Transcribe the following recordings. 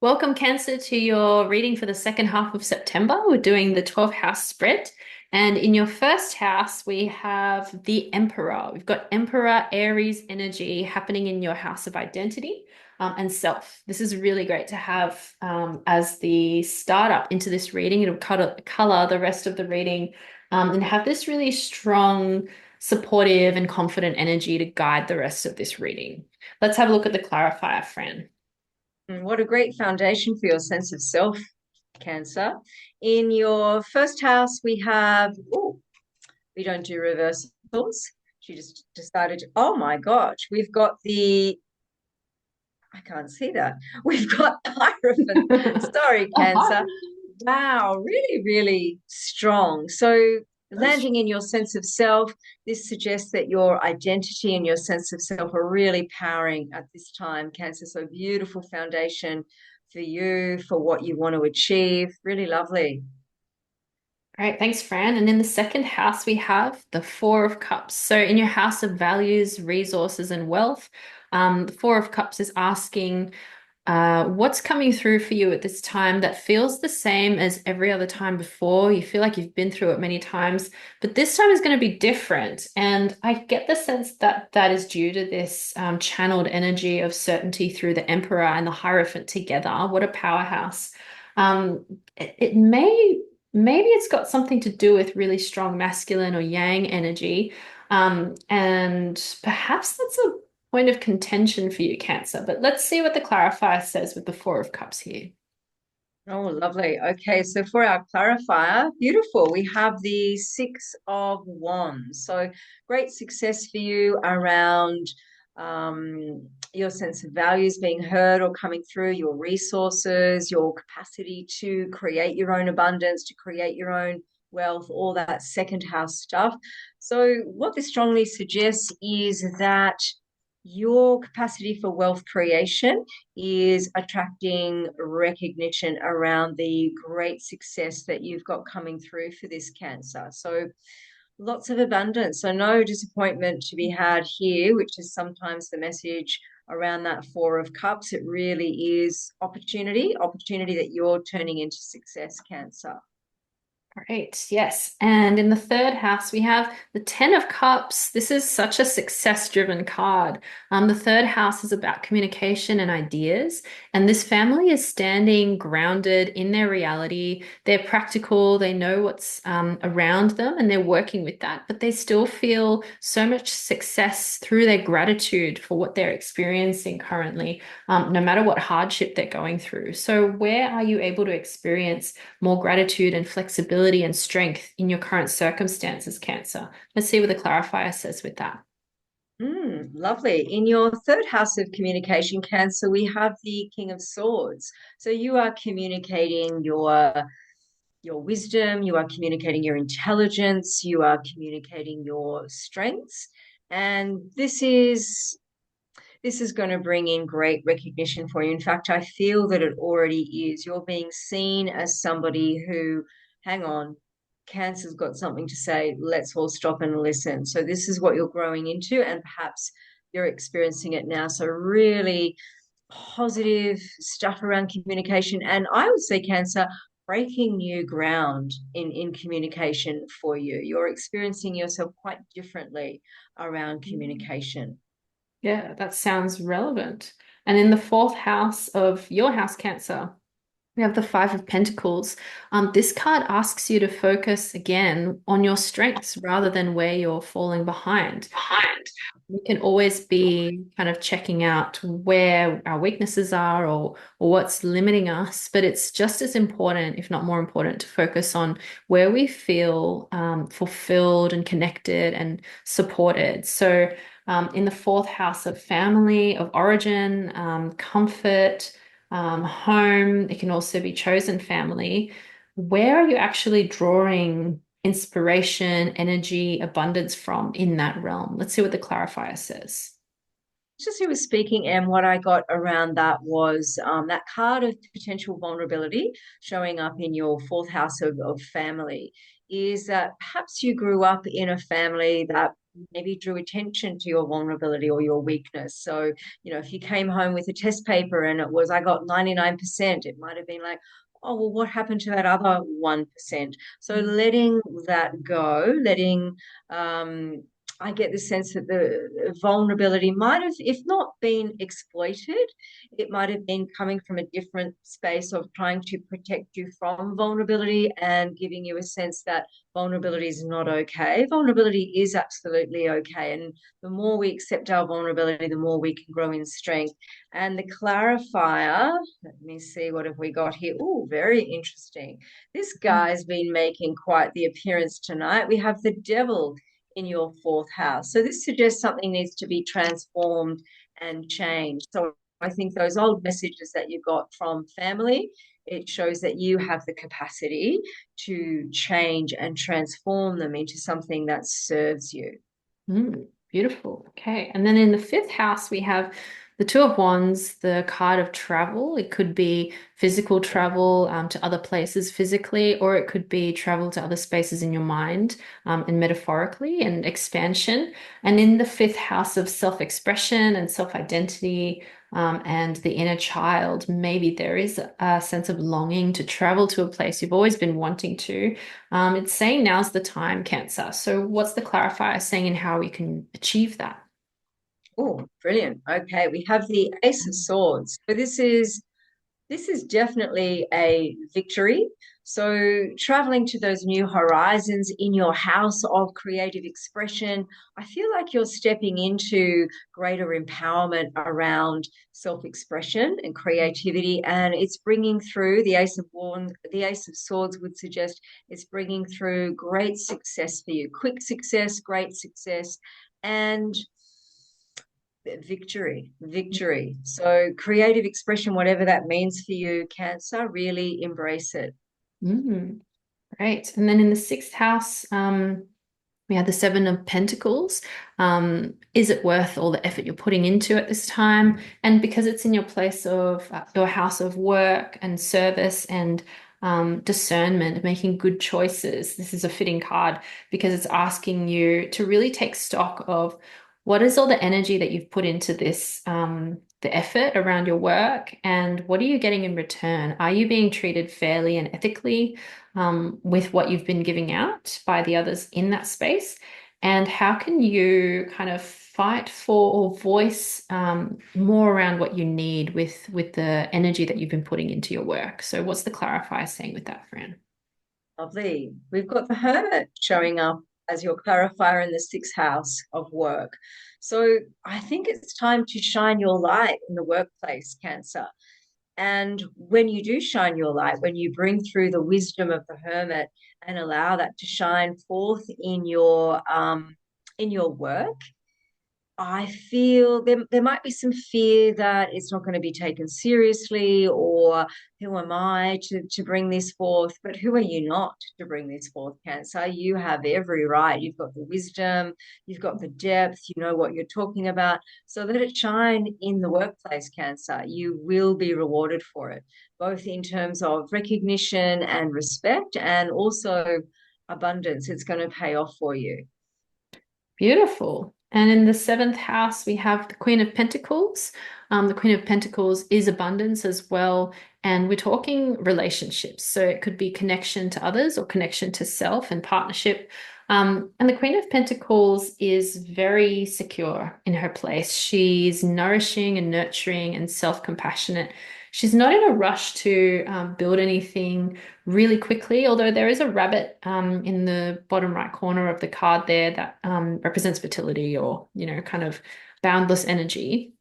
Welcome, Cancer, to your reading for the second half of September. We're doing the 12 house spread. And in your first house, we have the Emperor. We've got Emperor Aries energy happening in your house of identity and self. This is really great to have as the startup into this reading. It'll color the rest of the reading and have this really strong, supportive, and confident energy to guide the rest of this reading. Let's have a look at the clarifier, Fran. What a great foundation for your sense of self, Cancer. In your first house, we don't do reversals. She just decided, oh my gosh, I can't see that. We've got Hierophant. Sorry, Cancer. Wow, really, really strong. So, landing in your sense of self, this suggests that your identity and your sense of self are really powering at this time, Cancer. So, beautiful foundation for you, for what you want to achieve. Really lovely. Great, thanks, Fran. And in the second house, we have the Four of Cups. So, in your house of values, resources, and wealth, the Four of Cups is asking what's coming through for you at this time that feels the same as every other time before. You feel like you've been through it many times, but this time is going to be different. And I get the sense that that is due to this channeled energy of certainty through the Emperor and the Hierophant together. What a powerhouse. It may maybe it's got something to do with really strong masculine or yang energy. And perhaps that's a point of contention for you, Cancer. But let's see what the clarifier says with the Four of Cups here. Oh, lovely. Okay, so for our clarifier, beautiful. We have the Six of Wands. So great success for you around your sense of values being heard or coming through, your resources, your capacity to create your own abundance, to create your own wealth, all that second house stuff. So what this strongly suggests is that your capacity for wealth creation is attracting recognition around the great success that you've got coming through for this Cancer. So lots of abundance. So no disappointment to be had here, which is sometimes the message around that Four of Cups. It really is opportunity that you're turning into success, Cancer. Great, yes. And in the third house, we have the Ten of Cups. This is such a success-driven card. The third house is about communication and ideas. And this family is standing grounded in their reality. They're practical, they know what's around them, and they're working with that. But they still feel so much success through their gratitude for what they're experiencing currently, no matter what hardship they're going through. So, where are you able to experience more gratitude and flexibility and strength in your current circumstances, Cancer? Let's see what the clarifier says with that. Lovely. In your third house of communication, Cancer, we have the King of Swords. So you are communicating your wisdom, you are communicating your intelligence, you are communicating your strengths, and this is going to bring in great recognition for you. In fact, I feel that it already is. You're being seen as somebody who, hang on, Cancer's got something to say. Let's all stop and listen. So, this is what you're growing into, and perhaps you're experiencing it now. So, really positive stuff around communication. And I would say, Cancer, breaking new ground in communication for you. You're experiencing yourself quite differently around communication. Yeah, that sounds relevant. And in the fourth house of your house, Cancer, we have the Five of Pentacles. This card asks you to focus again on your strengths rather than where you're falling behind. We can always be kind of checking out where our weaknesses are or what's limiting us, but it's just as important, if not more important, to focus on where we feel fulfilled and connected and supported. So, in the fourth house of family, of origin, comfort, home, it can also be chosen family. Where are you actually drawing inspiration, energy, abundance from in that realm? Let's see what the clarifier says. Just who was speaking, and what I got around that was that card of potential vulnerability showing up in your fourth house of family. is that perhaps you grew up in a family that maybe drew attention to your vulnerability or your weakness. So, if you came home with a test paper and it was, I got 99%, it might have been like, oh, well, what happened to that other 1%? So letting that go, um, I get the sense that the vulnerability might have, if not been exploited, it might have been coming from a different space of trying to protect you from vulnerability and giving you a sense that vulnerability is not okay. Vulnerability is absolutely okay. And the more we accept our vulnerability, the more we can grow in strength. And the clarifier, let me see, what have we got here? Oh, very interesting. This guy's been making quite the appearance tonight. We have the devil in your fourth house. So this suggests something needs to be transformed and changed. So I think those old messages that you got from family, it shows that you have the capacity to change and transform them into something that serves you. Beautiful. Okay. And then in the fifth house, we have the Two of Wands, the card of travel. It could be physical travel to other places physically, or it could be travel to other spaces in your mind and metaphorically and expansion. And in the fifth house of self-expression and self-identity, and the inner child, maybe there is a sense of longing to travel to a place you've always been wanting to. It's saying now's the time, Cancer. So what's the clarifier saying and how we can achieve that? Oh, brilliant. Okay, we have the Ace of Swords. So this is definitely a victory. So, traveling to those new horizons in your house of creative expression, I feel like you're stepping into greater empowerment around self-expression and creativity, and it's bringing through the Ace of Swords would suggest it's bringing through great success for you, quick success, great success, and victory. So creative expression, whatever that means for you, Cancer, really embrace it. Mm, great. And then in the sixth house, we have the Seven of Pentacles. Is it worth all the effort you're putting into at this time? And because it's in your place of your house of work and service and discernment, making good choices, this is a fitting card because it's asking you to really take stock of what is all the energy that you've put into this, the effort around your work, and what are you getting in return? Are you being treated fairly and ethically? With what you've been giving out by the others in that space? And how can you kind of fight for or voice more around what you need with the energy that you've been putting into your work? So what's the clarifier saying with that, Fran? Lovely. We've got the Hermit showing up as your clarifier in the sixth house of work. So I think it's time to shine your light in the workplace, Cancer. And when you do shine your light, when you bring through the wisdom of the Hermit and allow that to shine forth in your work, I feel there might be some fear that it's not going to be taken seriously, or who am I to bring this forth? But who are you not to bring this forth, Cancer? You have every right. You've got the wisdom, you've got the depth, you know what you're talking about. So let it shine in the workplace, Cancer. You will be rewarded for it, both in terms of recognition and respect, and also abundance. It's going to pay off for you. Beautiful. And in the seventh house, we have the Queen of Pentacles. The Queen of Pentacles is abundance as well. And we're talking relationships. So it could be connection to others or connection to self and partnership. And the Queen of Pentacles is very secure in her place. She's nourishing and nurturing and self-compassionate. She's not in a rush to build anything really quickly, although there is a rabbit in the bottom right corner of the card there that represents fertility or, kind of boundless energy.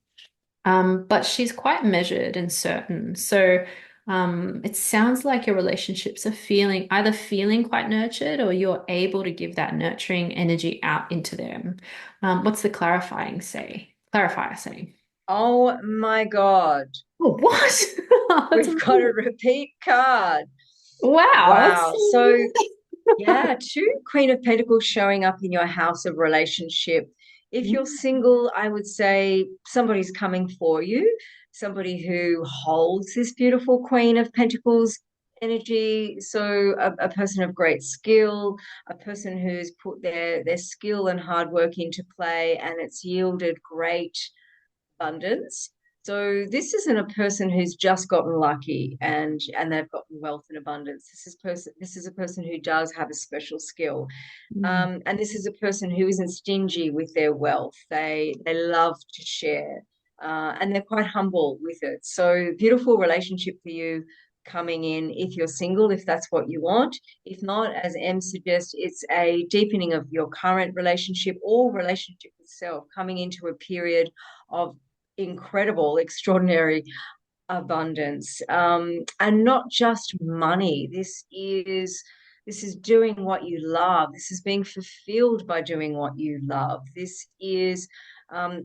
But she's quite measured and certain. So it sounds like your relationships are either feeling quite nurtured or you're able to give that nurturing energy out into them. What's the clarifier saying? Oh my God. Oh, what? That's We've got a amazing. repeat card. Wow, that's Wow. so So, yeah, two Queen of Pentacles showing up in your house of relationship. If you're weird. single, I would say somebody's coming for you, somebody who holds this beautiful Queen of Pentacles energy. So a person of great skill, a person who's put their skill and hard work into play, and it's yielded great abundance. So this isn't a person who's just gotten lucky and they've gotten wealth and abundance. This is a person who does have a special skill. Mm. And this is a person who isn't stingy with their wealth. They love to share, and they're quite humble with it. So beautiful relationship for you coming in if you're single, if that's what you want. If not, as Em suggests, it's a deepening of your current relationship or relationship itself, coming into a period of incredible, extraordinary abundance, and not just money. This is doing what you love. This is being fulfilled by doing what you love. This is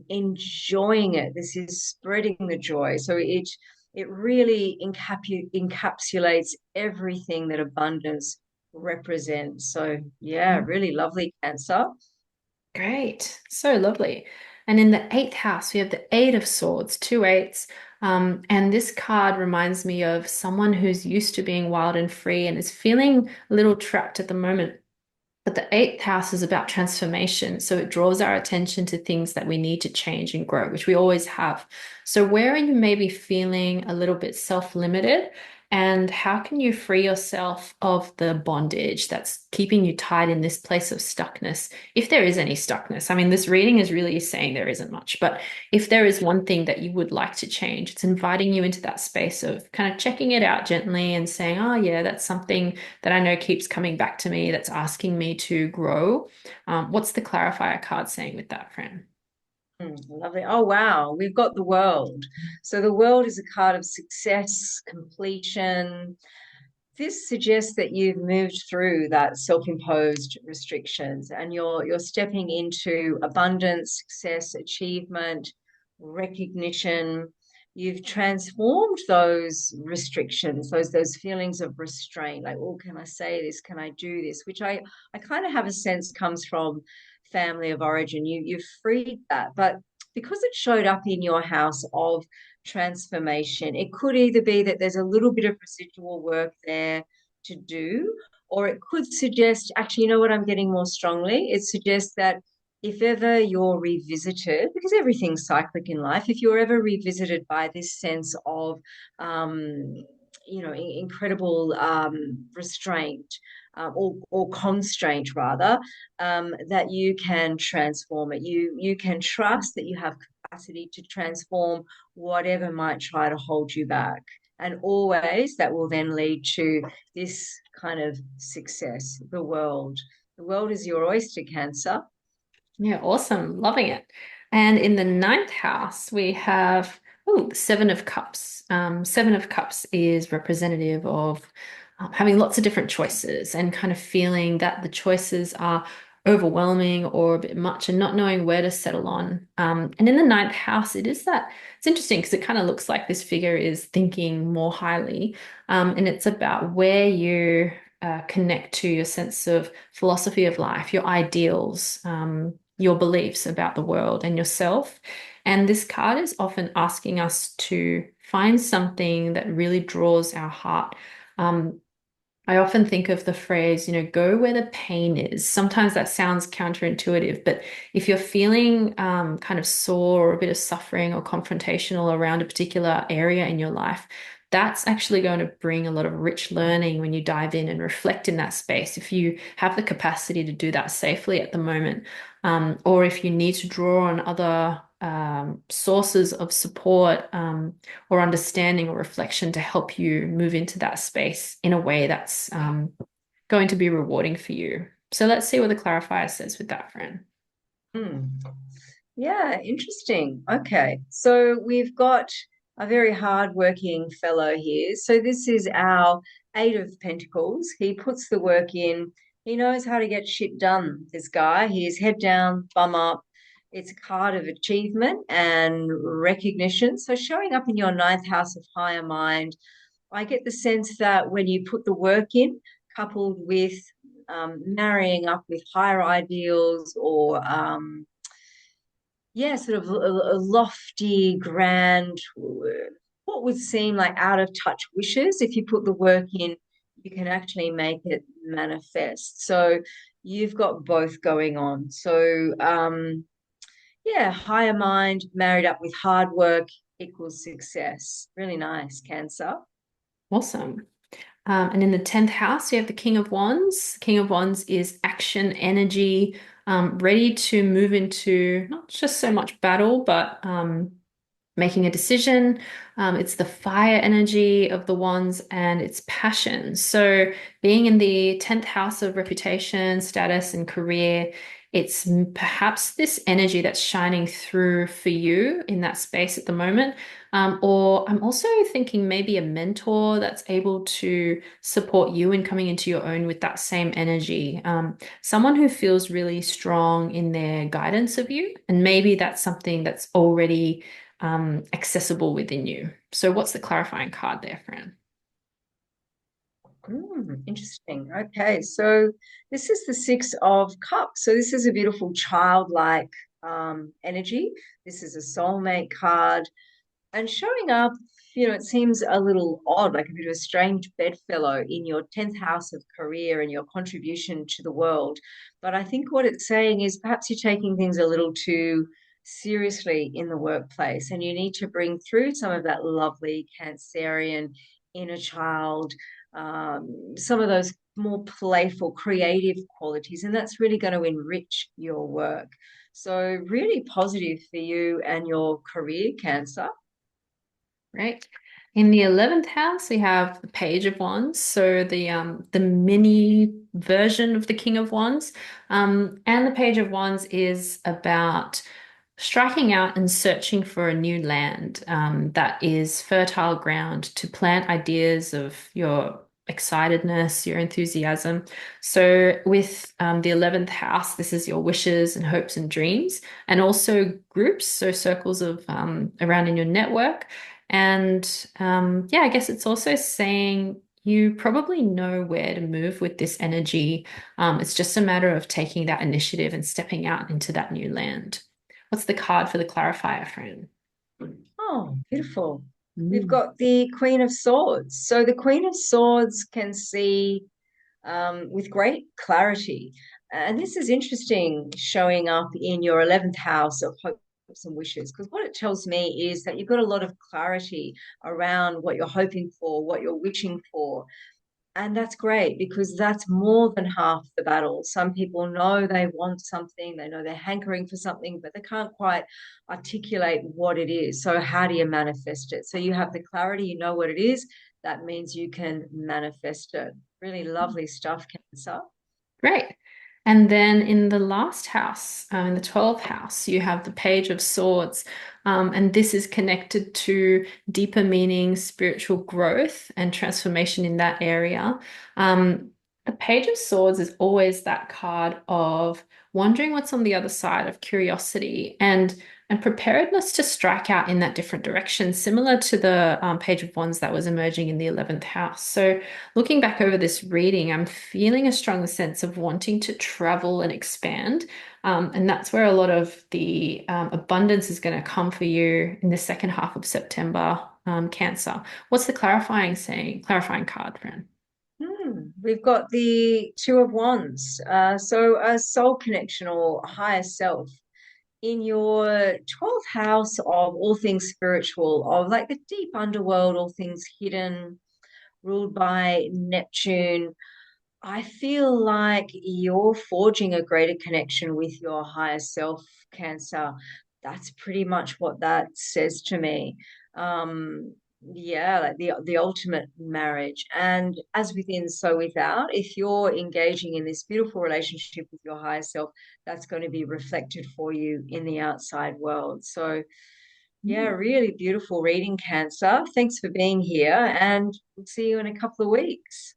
enjoying it. This is spreading the joy. So it really encapsulates everything that abundance represents. So yeah, really lovely, Cancer. Great. So lovely. And in the eighth house, we have the Eight of Swords, two eights. And this card reminds me of someone who's used to being wild and free and is feeling a little trapped at the moment. But the eighth house is about transformation. So it draws our attention to things that we need to change and grow, which we always have. So where are you maybe feeling a little bit self-limited? And how can you free yourself of the bondage that's keeping you tied in this place of stuckness? If there is any stuckness, I mean, this reading is really saying there isn't much, but if there is one thing that you would like to change, it's inviting you into that space of kind of checking it out gently and saying, oh, yeah, that's something that I know keeps coming back to me, that's asking me to grow. What's the clarifier card saying with that, friend? Lovely. Oh, wow. We've got the world. So the world is a card of success, completion. This suggests that you've moved through that self-imposed restrictions and you're stepping into abundance, success, achievement, recognition. You've transformed those restrictions, those feelings of restraint, like, oh, can I say this? Can I do this? Which I kind of have a sense comes from family of origin. You've freed that, but because it showed up in your house of transformation, it could either be that there's a little bit of residual work there to do, or it could suggest, actually, you know what I'm getting more strongly? It suggests that if ever you're revisited, because everything's cyclic in life, if you're ever revisited by this sense of, um, incredible restraint, or constraint rather, that you can transform it. You can trust that you have capacity to transform whatever might try to hold you back. And always that will then lead to this kind of success. The world. The world is your oyster, Cancer. Yeah, awesome. Loving it. And in the ninth house, we have the Seven of Cups. Seven of Cups is representative of having lots of different choices and kind of feeling that the choices are overwhelming or a bit much and not knowing where to settle on. And in the ninth house, it is that it's interesting because it kind of looks like this figure is thinking more highly. And it's about where you connect to your sense of philosophy of life, your ideals, your beliefs about the world and yourself. And this card is often asking us to find something that really draws our heart. Um, I often think of the phrase, go where the pain is. Sometimes that sounds counterintuitive, but if you're feeling kind of sore or a bit of suffering or confrontational around a particular area in your life, that's actually going to bring a lot of rich learning when you dive in and reflect in that space. If you have the capacity to do that safely at the moment, or if you need to draw on other sources of support, or understanding or reflection to help you move into that space in a way that's going to be rewarding for you. So let's see what the clarifier says with that, friend. Hmm. Yeah, interesting. Okay. So we've got a very hardworking fellow here. So this is our Eight of Pentacles. He puts the work in. He knows how to get shit done, this guy. He is head down, bum up. It's a card of achievement and recognition. So showing up in your ninth house of higher mind, I get the sense that when you put the work in, coupled with marrying up with higher ideals or yeah, sort of a lofty, grand, what would seem like out of touch wishes. If you put the work in, you can actually make it manifest. So you've got both going on. So yeah, higher mind married up with hard work equals success. Really nice, Cancer. Awesome. And in the 10th house, you have the King of Wands. King of Wands is action, energy, ready to move into not just so much battle, but making a decision. It's the fire energy of the wands and it's passion. So, being in the 10th house of reputation, status, and career, it's perhaps this energy that's shining through for you in that space at the moment. Or I'm also thinking maybe a mentor that's able to support you in coming into your own with that same energy. Someone who feels really strong in their guidance of you. And maybe that's something that's already accessible within you. So what's the clarifying card there, Fran? Interesting. Okay, so this is the Six of Cups. So this is a beautiful childlike energy. This is a soulmate card. And showing up, it seems a little odd, like a bit of a strange bedfellow in your 10th house of career and your contribution to the world. But I think what it's saying is perhaps you're taking things a little too seriously in the workplace, and you need to bring through some of that lovely Cancerian inner child, some of those more playful, creative qualities, and that's really going to enrich your work. So, really positive for you and your career, Cancer. Right. In the 11th house, we have the Page of Wands, so the mini version of the King of Wands. And the Page of Wands is about striking out and searching for a new land that is fertile ground to plant ideas of your excitedness, your enthusiasm. So, with the 11th house, this is your wishes and hopes and dreams, and also groups, so circles of around in your network. And yeah, I guess it's also saying you probably know where to move with this energy. It's just a matter of taking that initiative and stepping out into that new land. What's the card for the clarifier, friend? Oh, beautiful. We've Mm. got the Queen of Swords. So the Queen of Swords can see with great clarity. And this is interesting showing up in your 11th house of hopes and wishes, because what it tells me is that you've got a lot of clarity around what you're hoping for, what you're wishing for. And that's great because that's more than half the battle. Some people know they want something, they know they're hankering for something, but they can't quite articulate what it is. So, how do you manifest it? So, you have the clarity, you know what it is. That means you can manifest it. Really lovely stuff, Cancer. Great. And then in the last house, in the 12th house, you have the Page of Swords. And this is connected to deeper meaning, spiritual growth, and transformation in that area. The Page of Swords is always that card of wondering what's on the other side, of curiosity and preparedness to strike out in that different direction, similar to the Page of Wands that was emerging in the 11th house. So looking back over this reading, I'm feeling a strong sense of wanting to travel and expand. And that's where a lot of the abundance is going to come for you in the second half of September, Cancer. What's the clarifying card, friend? We've got the Two of Wands. So, a soul connection or higher self in your 12th house of all things spiritual, of like the deep underworld, all things hidden, ruled by Neptune. I feel like you're forging a greater connection with your higher self, Cancer. That's pretty much what that says to me. Um, yeah, like the ultimate marriage. And as within, so without. If you're engaging in this beautiful relationship with your higher self, that's going to be reflected for you in the outside world. So yeah, really beautiful reading, Cancer. Thanks for being here, and we'll see you in a couple of weeks.